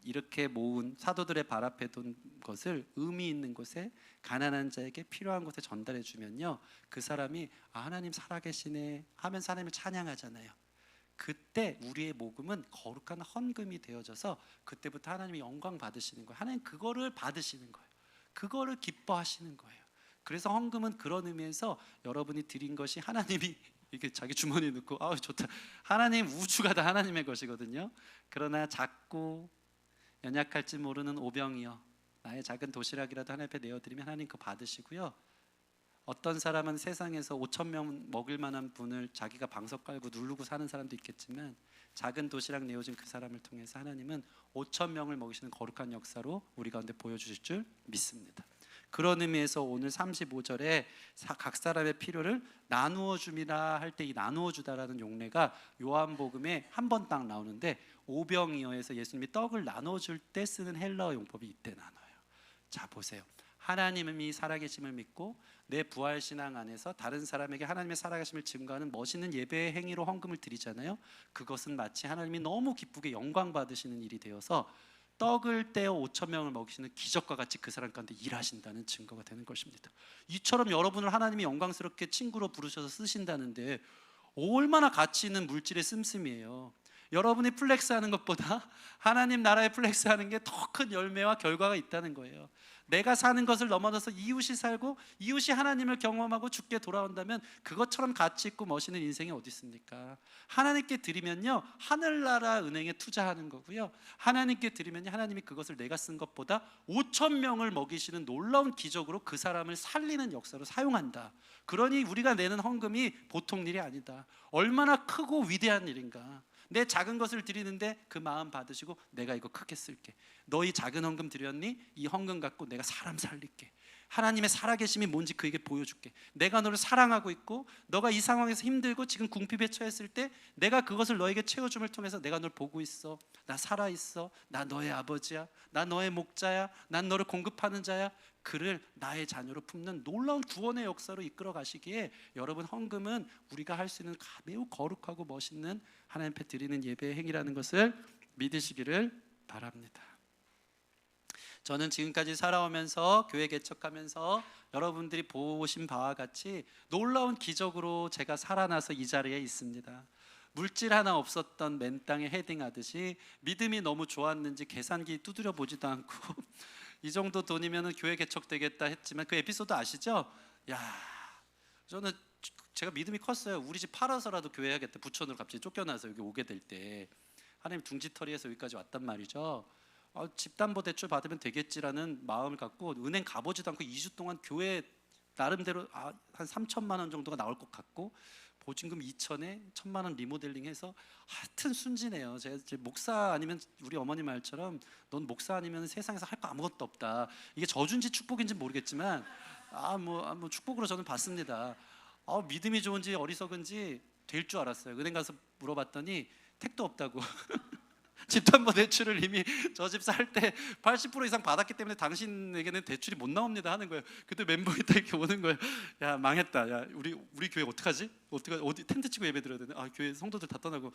이렇게 모은 사도들의 발 앞에 둔 것을 의미 있는 곳에, 가난한 자에게 필요한 곳에 전달해 주면요, 그 사람이 하나님 살아계시네 하면서 하나님을 찬양하잖아요. 그때 우리의 모금은 거룩한 헌금이 되어져서 그때부터 하나님이 영광 받으시는 거예요. 하나님 그거를 받으시는 거예요. 그거를 기뻐하시는 거예요. 그래서 헌금은 그런 의미에서 여러분이 드린 것이 하나님이 이렇게 자기 주머니에 넣고 좋다, 하나님 우주가 다 하나님의 것이거든요. 그러나 작고 연약할지 모르는 오병이여, 나의 작은 도시락이라도 하나님 앞에 내어드리면 하나님 그거 받으시고요, 어떤 사람은 세상에서 5천 명 먹을 만한 분을 자기가 방석 깔고 누르고 사는 사람도 있겠지만, 작은 도시락 내어준 그 사람을 통해서 하나님은 5천 명을 먹이시는 거룩한 역사로 우리 가운데 보여주실 줄 믿습니다. 그런 의미에서 오늘 35절에 각 사람의 필요를 나누어 줌이라 할 때 이 나누어 주다라는 용례가 요한복음에 한 번 딱 나오는데, 오병이어에서 예수님이 떡을 나눠 줄 때 쓰는 헬라어 용법이 이때 나눠요. 자, 보세요. 하나님이 살아계심을 믿고 내 부활신앙 안에서 다른 사람에게 하나님의 살아계심을 증거하는 멋있는 예배의 행위로 헌금을 드리잖아요. 그것은 마치 하나님이 너무 기쁘게 영광 받으시는 일이 되어서 떡을 떼어 5천 명을 먹이시는 기적과 같이 그 사람 가운데 일하신다는 증거가 되는 것입니다. 이처럼 여러분을 하나님이 영광스럽게 친구로 부르셔서 쓰신다는데 얼마나 가치 있는 물질의 씀씀이에요. 여러분이 플렉스하는 것보다 하나님 나라에 플렉스하는 게 더 큰 열매와 결과가 있다는 거예요. 내가 사는 것을 넘어서서 이웃이 살고 이웃이 하나님을 경험하고 주께 돌아온다면 그것처럼 가치 있고 멋있는 인생이 어디 있습니까? 하나님께 드리면요, 하늘나라 은행에 투자하는 거고요, 하나님께 드리면요, 하나님이 그것을 내가 쓴 것보다 5천 명을 먹이시는 놀라운 기적으로 그 사람을 살리는 역사로 사용한다. 그러니 우리가 내는 헌금이 보통 일이 아니다. 얼마나 크고 위대한 일인가. 내 작은 것을 드리는데 그 마음 받으시고 내가 이거 크게 쓸게. 너희 작은 헌금 드렸니? 이 헌금 갖고 내가 사람 살릴게. 하나님의 살아계심이 뭔지 그에게 보여줄게. 내가 너를 사랑하고 있고 너가 이 상황에서 힘들고 지금 궁핍에 처했을 때 내가 그것을 너에게 채워줌을 통해서 내가 널 보고 있어. 나 살아있어. 나 너의 아버지야. 나 너의 목자야. 난 너를 공급하는 자야. 그를 나의 자녀로 품는 놀라운 구원의 역사로 이끌어 가시기에 여러분, 헌금은 우리가 할 수 있는 매우 거룩하고 멋있는 하나님 앞에 드리는 예배의 행위라는 것을 믿으시기를 바랍니다. 저는 지금까지 살아오면서 교회 개척하면서 여러분들이 보신 바와 같이 놀라운 기적으로 제가 살아나서 이 자리에 있습니다. 물질 하나 없었던 맨 땅에 헤딩하듯이 믿음이 너무 좋았는지 계산기 두드려 보지도 않고 이 정도 돈이면 교회 개척되겠다 했지만, 그 에피소드 아시죠? 야, 저는 제가 믿음이 컸어요. 우리 집 팔아서라도 교회 해야겠다. 부천으로 갑자기 쫓겨나서 여기 오게 될 때 하나님 둥지털이에서 여기까지 왔단 말이죠. 집담보대출 받으면 되겠지라는 마음을 갖고 은행 가보지도 않고 2주 동안 교회 나름대로 한 3천만 원 정도가 나올 것 같고 보증금 2천에 1,000만 원 리모델링해서 하여튼 순진해요. 제가 목사 아니면 우리 어머니 말처럼 넌 목사 아니면 세상에서 할 거 아무것도 없다. 이게 저주인지 축복인지 모르겠지만 뭐 축복으로 저는 받습니다. 믿음이 좋은지 어리석은지 될 줄 알았어요. 은행 가서 물어봤더니 택도 없다고. 집담보대출을 이미 저 집 살 때 80% 이상 받았기 때문에 당신에게는 대출이 못 나옵니다 하는 거예요. 그때 멘붕이 딱 이렇게 오는 거예요. 야, 망했다. 야, 우리 교회 어떡하지? 어디 텐트 치고 예배 드려야 되나? 교회 성도들 다 떠나고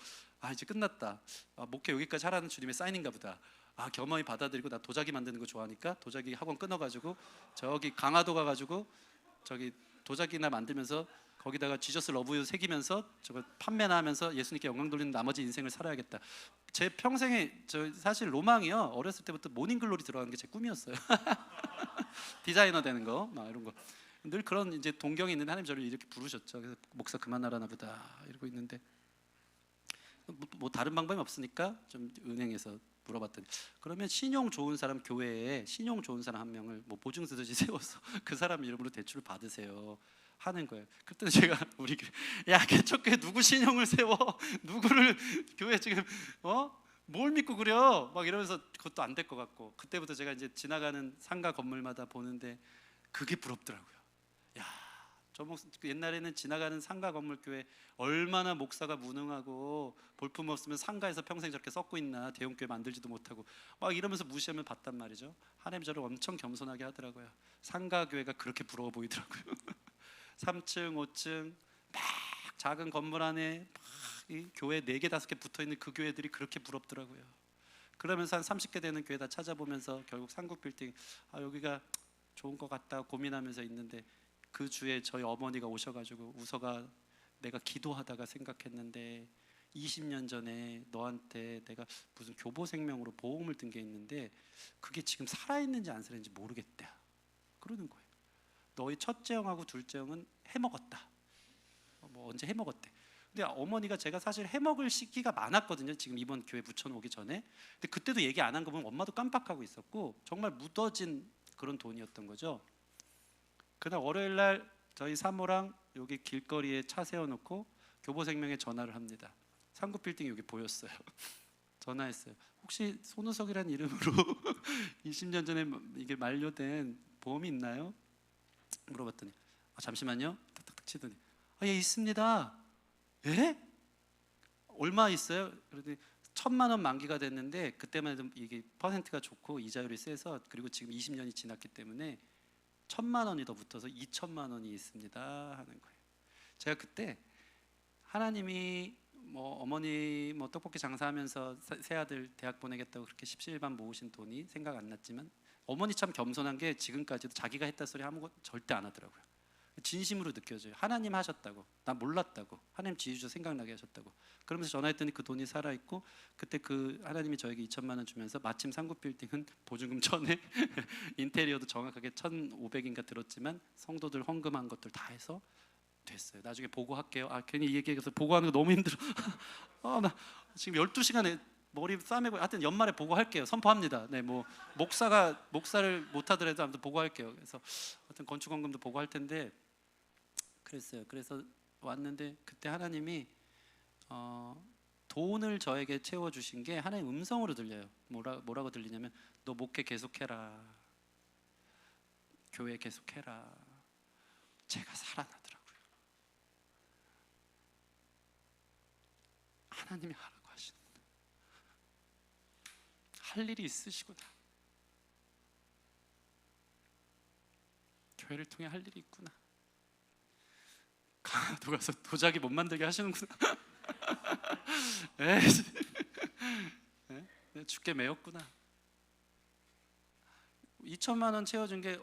이제 끝났다. 목회 여기까지 하라는 주님의 사인인가 보다. 겸허히 받아들이고, 나 도자기 만드는 거 좋아하니까 도자기 학원 끊어가지고 저기 강화도 가가지고 저기 도자기나 만들면서 거기다가 지저스 러브유 새기면서 저거 판매나 하면서 예수님께 영광 돌리는 나머지 인생을 살아야겠다. 제 평생에 사실 로망이요, 어렸을 때부터 모닝글로리 들어가는 게 제 꿈이었어요. 디자이너 되는 거, 막 이런 거. 늘 그런 이제 동경이 있는데 하나님 저를 이렇게 부르셨죠. 그래서 목사 그만하라나 보다 이러고 있는데 뭐 다른 방법이 없으니까 좀 은행에서 물어봤더니, 그러면 신용 좋은 사람, 교회에 신용 좋은 사람 한 명을 뭐 보증 쓰듯이 세워서 그 사람 이름으로 대출을 받으세요 하는 거예요. 그때 제가 우리 개척교회 누구 신용을 세워? 누구를 교회 지금 뭘 믿고 그려? 막 이러면서 그것도 안 될 것 같고, 그때부터 제가 이제 지나가는 상가 건물마다 보는데 그게 부럽더라고요. 야, 옛날에는 지나가는 상가 건물 교회 얼마나 목사가 무능하고 볼품 없으면 상가에서 평생 저렇게 썩고 있나, 대형교회 만들지도 못하고 막 이러면서 무시하면 봤단 말이죠. 하나님 저를 엄청 겸손하게 하더라고요. 상가 교회가 그렇게 부러워 보이더라고요. 3층, 5층 막 작은 건물 안에 막 이 교회 4개, 5개 붙어있는 그 교회들이 그렇게 부럽더라고요. 그러면서 한 30개 되는 교회 다 찾아보면서 결국 상국 빌딩 여기가 좋은 것 같다 고민하면서 있는데, 그 주에 저희 어머니가 오셔가지고, 우서가 내가 기도하다가 생각했는데 20년 전에 너한테 내가 무슨 교보생명으로 보험을 든 게 있는데 그게 지금 살아있는지 안 살아있는지 모르겠다 그러는 거예요. 너희 첫째 형하고 둘째 형은 해먹었다. 뭐 언제 해먹었대. 근데 어머니가, 제가 사실 해먹을 시기가 많았거든요. 지금 이번 교회 붙여놓기 전에. 근데 그때도 얘기 안 한 거 보면 엄마도 깜빡하고 있었고 정말 묻어진 그런 돈이었던 거죠. 그날 월요일 날 저희 사모랑 여기 길거리에 차 세워놓고 교보생명에 전화를 합니다. 상급 빌딩 여기 보였어요. 전화했어요. 혹시 손우석이라는 이름으로 20년 전에 이게 만료된 보험이 있나요? 물어봤더니 잠시만요. 탁탁탁 치더니 예, 있습니다. 예? 얼마 있어요? 그러더니 1,000만 원 만기가 됐는데 그때만 해도 이게 퍼센트가 좋고 이자율이 세서, 그리고 지금 20년이 지났기 때문에 1,000만 원이 더 붙어서 2,000만 원이 있습니다 하는 거예요. 제가 그때 하나님이 뭐 어머니 뭐 떡볶이 장사하면서 새 아들 대학 보내겠다고 그렇게 십시일반 모으신 돈이 생각 안 났지만, 어머니 참 겸손한 게 지금까지도 자기가 했다 소리 아무것도 절대 안 하더라고요. 진심으로 느껴져요. 하나님 하셨다고, 나 몰랐다고, 하나님 지휘주 생각나게 하셨다고. 그러면서 전화했더니 그 돈이 살아있고, 그때 그 하나님이 저에게 2,000만 원 주면서 마침 상급 빌딩은 보증금 1,000에 인테리어도 정확하게 1,500인가 들었지만 성도들 헌금한 것들 다 해서 됐어요. 나중에 보고할게요. 괜히 이 얘기해서 보고하는 거 너무 힘들어. 나 지금 12시간에 머리 싸매고, 하여튼 연말에 보고할게요. 선포합니다. 네, 뭐 목사를 못 하더라도 아무튼 보고할게요. 그래서 하여튼 건축 헌금도 보고할 텐데 그랬어요. 그래서 왔는데 그때 하나님이 돈을 저에게 채워 주신 게 하나님 음성으로 들려요. 뭐라고 들리냐면 너 목회 계속해라. 교회 계속해라. 제가 살아나더라고요. 하나님이 하라고 하시는, 할 일이 있으시구나. 교회를 통해 할 일이 있구나. 강화도 가서 도자기 못 만들게 하시는구나. 죽게 매였구나. 2,000만 원 채워준 게,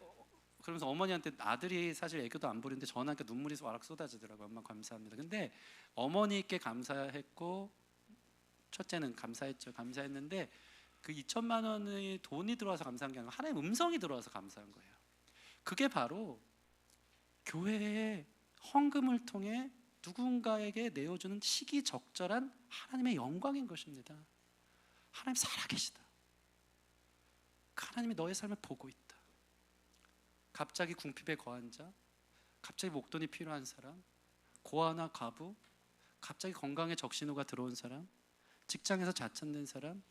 그러면서 어머니한테 아들이 사실 애교도 안 부리는데 전화하니까 눈물이 와락 쏟아지더라고요. 엄마 감사합니다. 근데 어머니께 감사했고, 첫째는 감사했죠. 감사했는데 그 2,000만 원의 돈이 들어와서 감사한 게 아니라 하나님의 음성이 들어와서 감사한 거예요. 그게 바로 교회의 헌금을 통해 누군가에게 내어주는 시기적절한 하나님의 영광인 것입니다. 하나님 살아계시다. 하나님이 너의 삶을 보고 있다. 갑자기 궁핍에 거한 자, 갑자기 목돈이 필요한 사람, 고아나 과부, 갑자기 건강에 적신호가 들어온 사람, 직장에서 자천된 사람,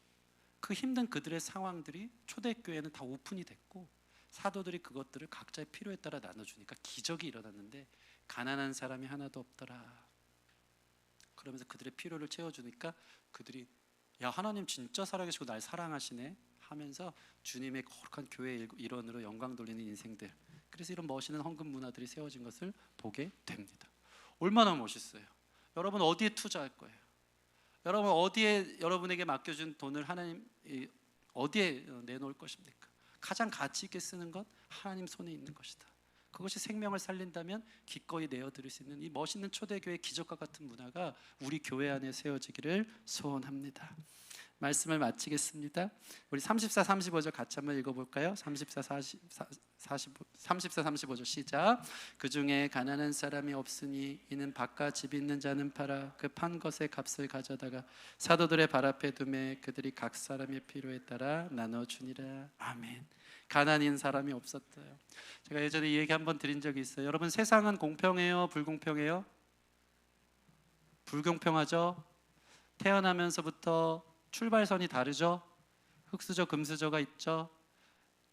그 힘든 그들의 상황들이 초대교회는 다 오픈이 됐고 사도들이 그것들을 각자의 필요에 따라 나눠주니까 기적이 일어났는데 가난한 사람이 하나도 없더라. 그러면서 그들의 필요를 채워주니까 그들이 야, 하나님 진짜 살아계시고 날 사랑하시네 하면서 주님의 거룩한 교회의 일원으로 영광 돌리는 인생들, 그래서 이런 멋있는 헌금 문화들이 세워진 것을 보게 됩니다. 얼마나 멋있어요. 여러분 어디에 투자할 거예요? 여러분 어디에, 여러분에게 맡겨준 돈을 하나님 어디에 내놓을 것입니까? 가장 가치 있게 쓰는 것 하나님 손에 있는 것이다. 그것이 생명을 살린다면 기꺼이 내어드릴 수 있는 이 멋있는 초대교회 기적과 같은 문화가 우리 교회 안에 세워지기를 소원합니다. 말씀을 마치겠습니다. 우리 34, 35절 같이 한번 읽어볼까요? 34, 35절 시작. 그 중에 가난한 사람이 없으니 이는 밭과 집 있는 자는 팔아 그 판 것의 값을 가져다가 사도들의 발 앞에 두매 그들이 각 사람의 필요에 따라 나눠주니라. 아멘. 가난인 사람이 없었어요. 제가 예전에 이 얘기 한번 드린 적이 있어요. 여러분 세상은 공평해요? 불공평해요? 불공평하죠? 태어나면서부터 출발선이 다르죠? 흙수저 금수저가 있죠?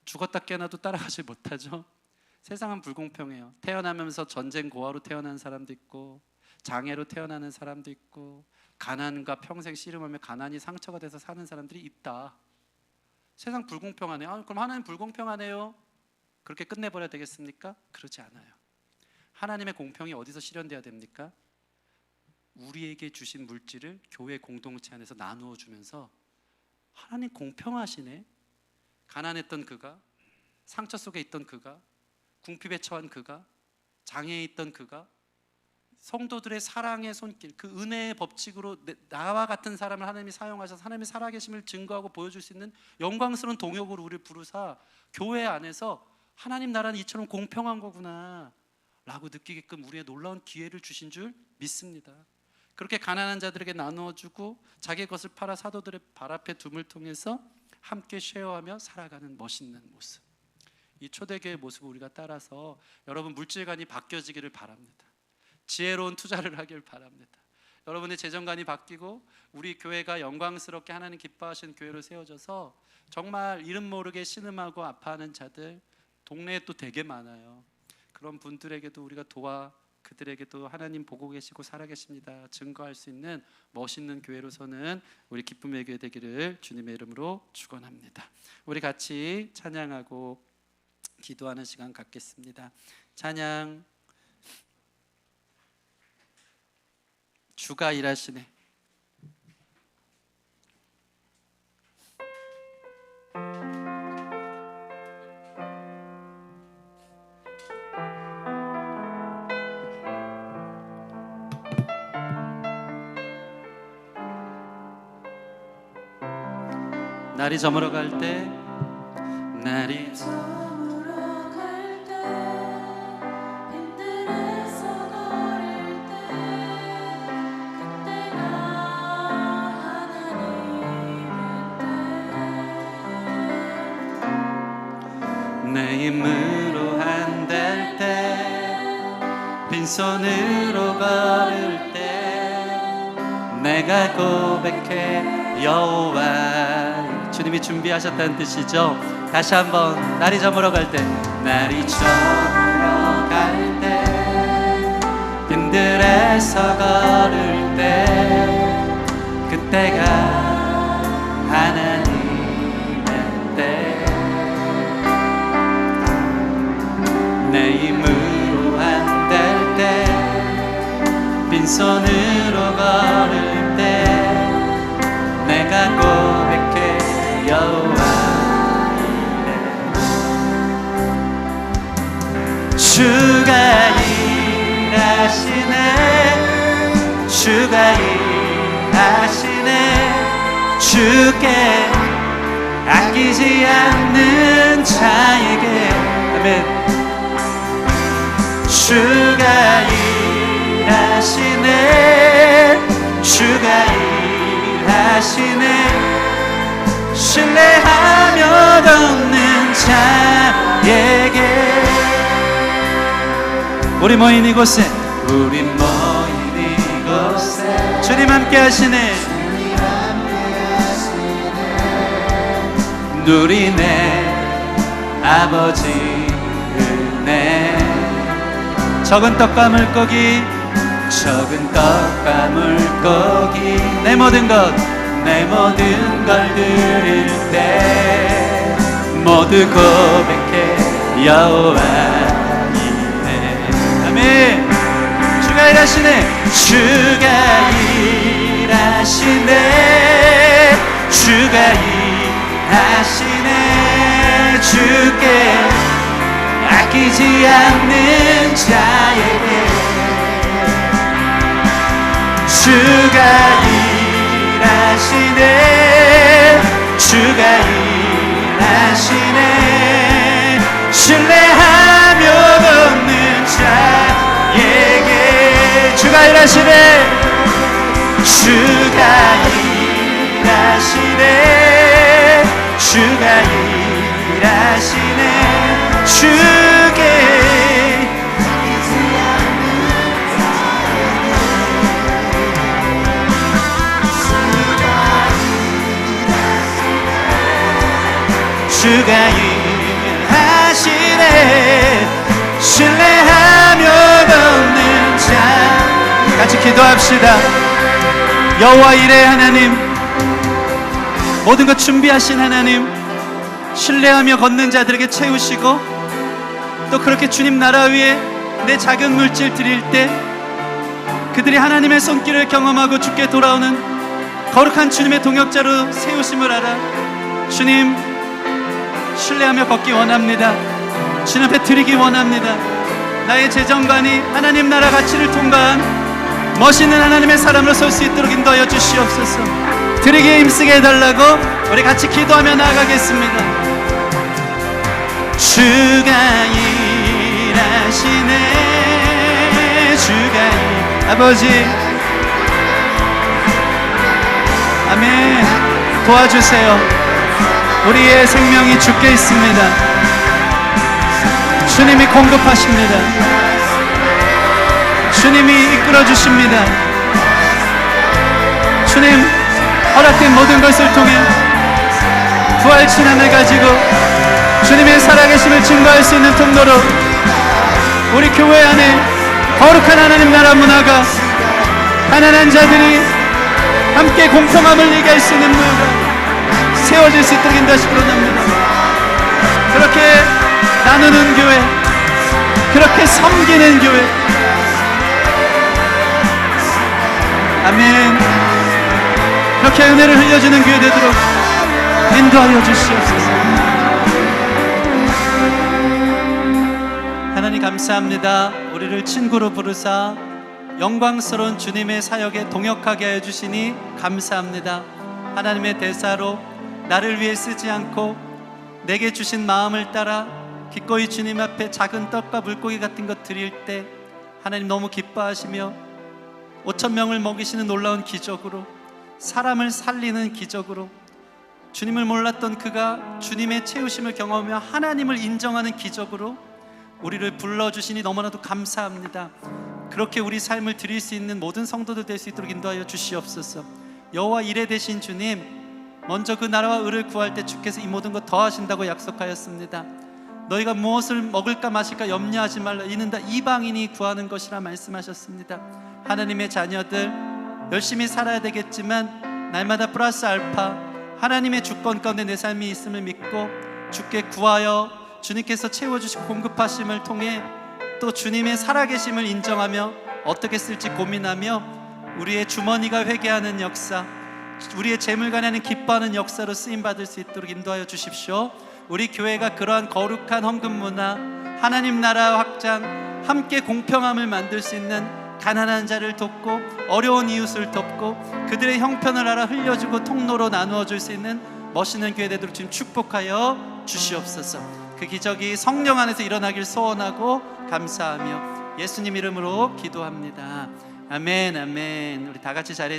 죽었다 깨어나도 따라가지 못하죠? 세상은 불공평해요. 태어나면서 전쟁 고아로 태어난 사람도 있고 장애로 태어나는 사람도 있고 가난과 평생 씨름하며 가난이 상처가 돼서 사는 사람들이 있다. 세상 불공평하네요. 그럼 하나님 불공평하네요. 그렇게 끝내버려야 되겠습니까? 그렇지 않아요. 하나님의 공평이 어디서 실현돼야 됩니까? 우리에게 주신 물질을 교회 공동체 안에서 나누어 주면서 하나님 공평하시네. 가난했던 그가, 상처 속에 있던 그가, 궁핍에 처한 그가, 장애에 있던 그가, 성도들의 사랑의 손길, 그 은혜의 법칙으로 나와 같은 사람을 하나님이 사용하셔서 하나님의 살아계심을 증거하고 보여줄 수 있는 영광스러운 동역으로 우리를 부르사 교회 안에서 하나님 나라는 이처럼 공평한 거구나 라고 느끼게끔 우리의 놀라운 기회를 주신 줄 믿습니다. 그렇게 가난한 자들에게 나누어주고 자기의 것을 팔아 사도들의 발 앞에 둠을 통해서 함께 쉐어하며 살아가는 멋있는 모습, 이 초대교회의 모습을 우리가 따라서 여러분 물질관이 바뀌어지기를 바랍니다. 지혜로운 투자를 하길 바랍니다. 여러분의 재정관이 바뀌고 우리 교회가 영광스럽게 하나님 기뻐하시는 교회로 세워져서 정말 이름 모르게 신음하고 아파하는 자들 동네에 또 되게 많아요. 그런 분들에게도 우리가 도와 그들에게도 하나님 보고 계시고 살아계십니다 증거할 수 있는 멋있는 교회로서는 우리 기쁨의 교회 되기를 주님의 이름으로 축원합니다. 우리 같이 찬양하고 기도하는 시간 갖겠습니다. 찬양. 주가 일하시네. 날이 저물어 갈 때, 날이 저물어 갈 때, 빈들에서 걸을 때, 그때가 하나님의 때, 내 힘으로 한댈 때, 빈손으로 걸을 때, 내가 고백해 여호와. 주님이 준비하셨다는 뜻이죠. 다시 한번. 날이 저물어 갈 때, 날이 저물어 갈 때, 빈들에서 걸을 때, 그때가 하나님의 때, 내 힘으로 한댈 때, 빈손으로 걸을 때, 내가 고백해 여호와 이래. 주가 일하시네, 주가 일하시네, 주께 아끼지 않는 자에게. 아멘. 주가 일하시네, 주가 일하시네, 신뢰하며 돕는 자에게. 우리 모인 이곳에, 우리 모인 이곳에 주님 함께 하시네, 누리네 아버지 은혜. 적은 떡과 물고기, 적은 떡과 물고기, 내 모든 것, 내 모든 걸 드릴 때 모두 고백해 여호와 이래. 아멘. 주가 일하시네, 주가 일하시네, 주가 일하시네, 주께 아끼지 않는 자에게. 주가 일하시네, 주가 일하시네, 신뢰하며 돕는 자에게. 주가 일하시네, 주가 일하시네, 주가 일하시네, 주께 주가 일하시네, 신뢰하며 돕는 자. 같이 기도합시다. 여호와 이레 하나님, 모든 것 준비하신 하나님, 신뢰하며 걷는 자들에게 채우시고, 또 그렇게 주님 나라 위에 내 작은 물질 드릴 때 그들이 하나님의 손길을 경험하고 주께 돌아오는 거룩한 주님의 동역자로 세우심을 알아 주님 신뢰하며 걷기 원합니다. 주님 앞에 드리기 원합니다. 나의 재정관이 하나님 나라 가치를 통과한 멋있는 하나님의 사람으로 설 수 있도록 인도하여 주시옵소서. 드리기에 힘쓰게 해달라고 우리 같이 기도하며 나아가겠습니다. 주가 일하시네, 주가 아버지, 아멘. 도와주세요. 우리의 생명이 주께 있습니다. 주님이 공급하십니다. 주님이 이끌어 주십니다. 주님 허락된 모든 것을 통해 부활신앙을 가지고 주님의 살아계심을 증거할 수 있는 통로로 우리 교회 안에 거룩한 하나님 나라 문화가, 가난한 자들이 함께 공평함을 얘기할 수 있는 문화가 세워질 수 있도록 인도하시기 원합니다. 그렇게 나누는 교회, 그렇게 섬기는 교회. 아멘. 그렇게 은혜를 흘려주는 교회 되도록 인도하여 주시옵소서. 하나님 감사합니다. 우리를 친구로 부르사 영광스러운 주님의 사역에 동역하게 하여 주시니 감사합니다. 하나님의 대사로 나를 위해 쓰지 않고 내게 주신 마음을 따라 기꺼이 주님 앞에 작은 떡과 물고기 같은 것 드릴 때 하나님 너무 기뻐하시며 5,000명을 먹이시는 놀라운 기적으로, 사람을 살리는 기적으로, 주님을 몰랐던 그가 주님의 채우심을 경험하며 하나님을 인정하는 기적으로 우리를 불러주시니 너무나도 감사합니다. 그렇게 우리 삶을 드릴 수 있는 모든 성도들 될 수 있도록 인도하여 주시옵소서. 여호와 이레 되신 주님, 먼저 그 나라와 의를 구할 때 주께서 이 모든 것 더하신다고 약속하였습니다. 너희가 무엇을 먹을까 마실까 염려하지 말라. 이는 다 이방인이 구하는 것이라 말씀하셨습니다. 하나님의 자녀들 열심히 살아야 되겠지만 날마다 플러스 알파 하나님의 주권 가운데 내 삶이 있음을 믿고 주께 구하여 주님께서 채워주시고 공급하심을 통해 또 주님의 살아계심을 인정하며 어떻게 쓸지 고민하며 우리의 주머니가 회개하는 역사, 우리의 재물관에는 기뻐하는 역사로 쓰임받을 수 있도록 인도하여 주십시오. 우리 교회가 그러한 거룩한 헌금 문화, 하나님 나라 확장, 함께 공평함을 만들 수 있는 가난한 자를 돕고 어려운 이웃을 돕고 그들의 형편을 알아 흘려주고 통로로 나누어 줄 수 있는 멋있는 교회 되도록 주님 축복하여 주시옵소서. 그 기적이 성령 안에서 일어나길 소원하고 감사하며 예수님 이름으로 기도합니다. 아멘, 아멘. 우리 다 같이 자리에